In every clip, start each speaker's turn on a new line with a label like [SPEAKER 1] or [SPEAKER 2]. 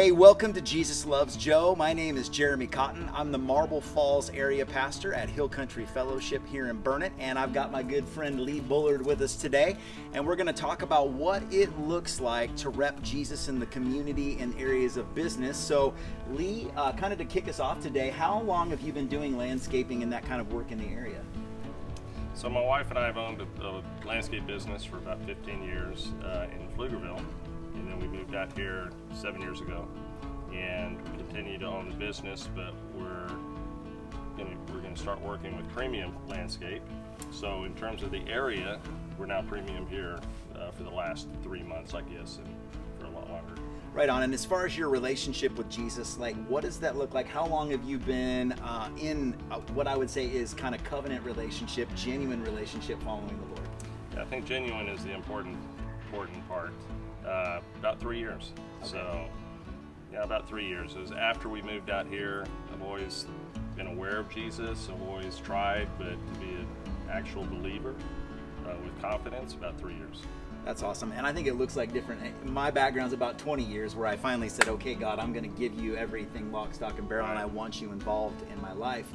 [SPEAKER 1] Hey, welcome to Jesus Loves Joe. My name is Jeremy Cotton. I'm the Marble Falls area pastor at Hill Country Fellowship here in Burnet, and I've got my good friend Lee Bullard with us today, and we're going to talk about what it looks like to rep Jesus in the community and areas of business. So, Lee, kind of to kick us off today, how long have you been doing landscaping and that kind of work in the area?
[SPEAKER 2] So my wife and I have owned a landscape business for about 15 years in Pflugerville. And then we moved out here 7 years ago and continue to own the business, but we're going to start working with Premium Landscape. So in terms of the area, we're now Premium here for the last 3 months, I guess, and for a lot longer.
[SPEAKER 1] Right on. And as far as your relationship with Jesus, like, what does that look like? How long have you been in what I would say is kind of covenant relationship, genuine relationship following the Lord?
[SPEAKER 2] Yeah, I think genuine is the important part. About 3 years.
[SPEAKER 1] Okay.
[SPEAKER 2] So, yeah, about 3 years. It was after we moved out here. I've always been aware of Jesus. I've always tried, but to be an actual believer with confidence, about 3 years.
[SPEAKER 1] That's awesome. And I think it looks like different. My background's about 20 years where I finally said, okay, God, I'm going to give you everything lock, stock, and barrel, and I want you involved in my life.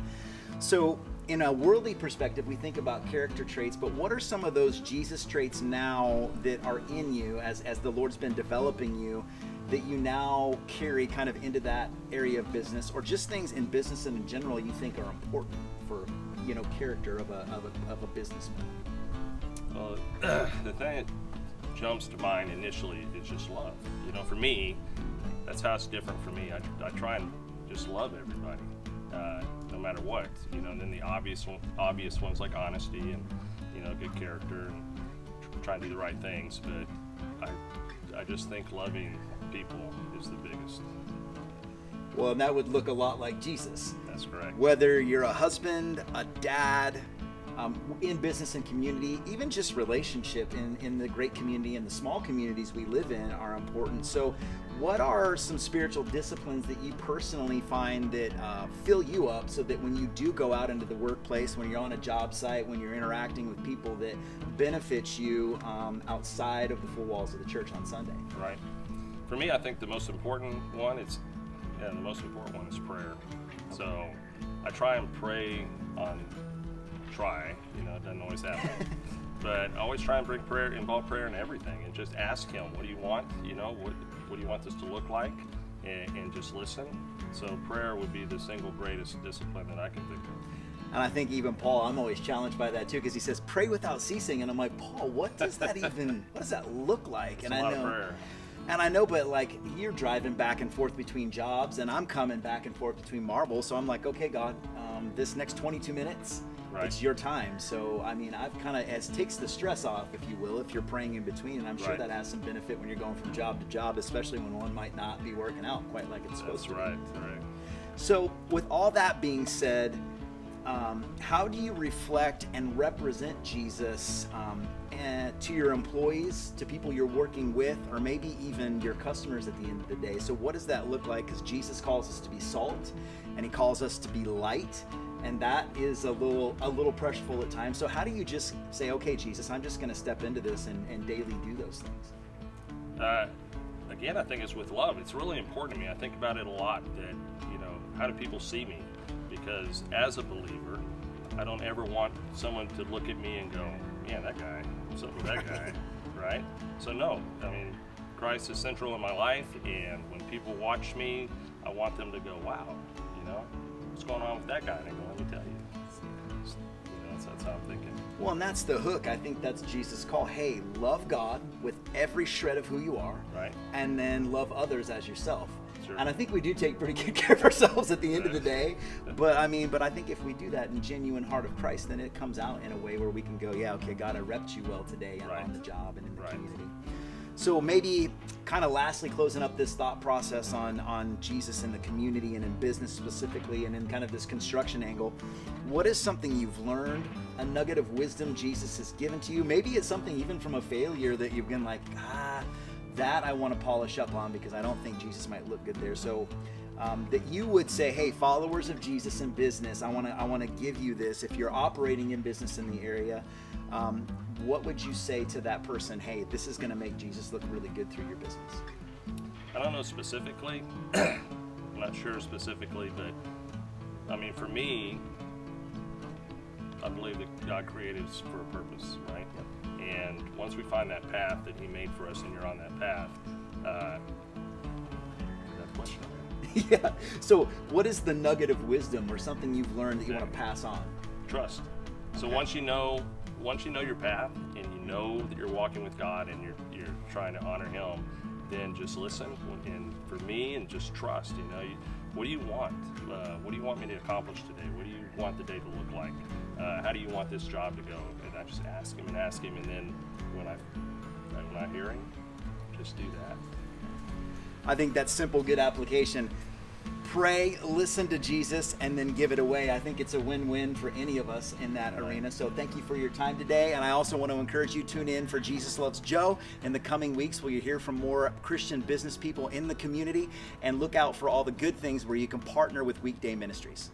[SPEAKER 1] So in a worldly perspective, we think about character traits, but what are some of those Jesus traits now that are in you as the Lord's been developing you that you now carry kind of into that area of business, or just things in business and in general you think are important for, character of a businessman?
[SPEAKER 2] Well, the thing that jumps to mind initially is just love. For me, that's how it's different for me. I try and just love everybody. No matter what, and then the obvious ones like honesty and, good character and trying to do the right things. But I just think loving people is the biggest.
[SPEAKER 1] Well, and that would look a lot like Jesus.
[SPEAKER 2] That's correct.
[SPEAKER 1] Whether you're a husband, a dad, in business and community, even just relationship in the great community and the small communities we live in are important. So what are some spiritual disciplines that you personally find that fill you up so that when you do go out into the workplace, when you're on a job site, when you're interacting with people, that benefits you outside of the four walls of the church on Sunday?
[SPEAKER 2] Right. For me, I think the most important one is prayer. So I try and pray it doesn't always happen. But I always try and involve prayer in everything, and just ask Him, what do you want? What do you want this to look like? And just listen. So prayer would be the single greatest discipline that I can think of.
[SPEAKER 1] And I think even Paul, I'm always challenged by that too, because he says, pray without ceasing. And I'm like, Paul, what does that look like?
[SPEAKER 2] It's a lot of prayer.
[SPEAKER 1] And I know, but like, you're driving back and forth between jobs, and I'm coming back and forth between Marble. So I'm like, okay, God, this next 22 minutes, right, it's your time. So, I've kind of, it takes the stress off, if you will, if you're praying in between. And I'm sure that has some benefit when you're going from job to job, especially when one might not be working out quite like it's supposed to be.
[SPEAKER 2] That's right.
[SPEAKER 1] So with all that being said, how do you reflect and represent Jesus to your employees, to people you're working with, or maybe even your customers at the end of the day? So what does that look like? Because Jesus calls us to be salt, and He calls us to be light, and that is a little pressureful at times. So how do you just say, okay, Jesus, I'm just going to step into this and daily do those things?
[SPEAKER 2] Again, I think it's with love. It's really important to me. I think about it a lot that, how do people see me? Because as a believer, I don't ever want someone to look at me and go, man, that guy, what's up with that guy, right? So no, Christ is central in my life, and when people watch me, I want them to go, wow, what's going on with that guy? And I go, let me tell you. That's how I'm thinking.
[SPEAKER 1] Well, and that's the hook. I think that's Jesus' call. Hey, love God with every shred of who you are,
[SPEAKER 2] right,
[SPEAKER 1] and then love others as yourself.
[SPEAKER 2] Sure.
[SPEAKER 1] And I think we do take pretty good care of ourselves at the end of the day. But I think if we do that in genuine heart of Christ, then it comes out in a way where we can go, yeah, okay, God, I repped you well today and on the job and in the community. So maybe kind of lastly, closing up this thought process on Jesus in the community and in business specifically, and in kind of this construction angle, what is something you've learned, a nugget of wisdom Jesus has given to you? Maybe it's something even from a failure that you've been like, that I want to polish up on because I don't think Jesus might look good there. So that you would say, hey, followers of Jesus in business, I want to give you this. If you're operating in business in the area, what would you say to that person? Hey, this is going to make Jesus look really good through your business.
[SPEAKER 2] I don't know specifically. I'm not sure specifically, but I mean, for me, I believe that God created us for a purpose, right? Yep. And once we find that path that He made for us, and you're on that path, that question.
[SPEAKER 1] Yeah. So, what is the nugget of wisdom, or something you've learned that you want to pass on?
[SPEAKER 2] Trust. So
[SPEAKER 1] Okay.
[SPEAKER 2] once you know your path, and you know that you're walking with God, and you're trying to honor Him, then just listen. And for me, and just trust. You know, what do you want? What do you want me to accomplish today? What do you want the day to look like? How do you want this job to go? And I just ask Him, and then when I hear Him, just do that.
[SPEAKER 1] I think that's simple, good application. Pray, listen to Jesus, and then give it away. I think it's a win-win for any of us in that arena. So thank you for your time today. And I also want to encourage you, tune in for Jesus Loves Joe in the coming weeks, where you hear from more Christian business people in the community, and look out for all the good things where you can partner with Weekday Ministries.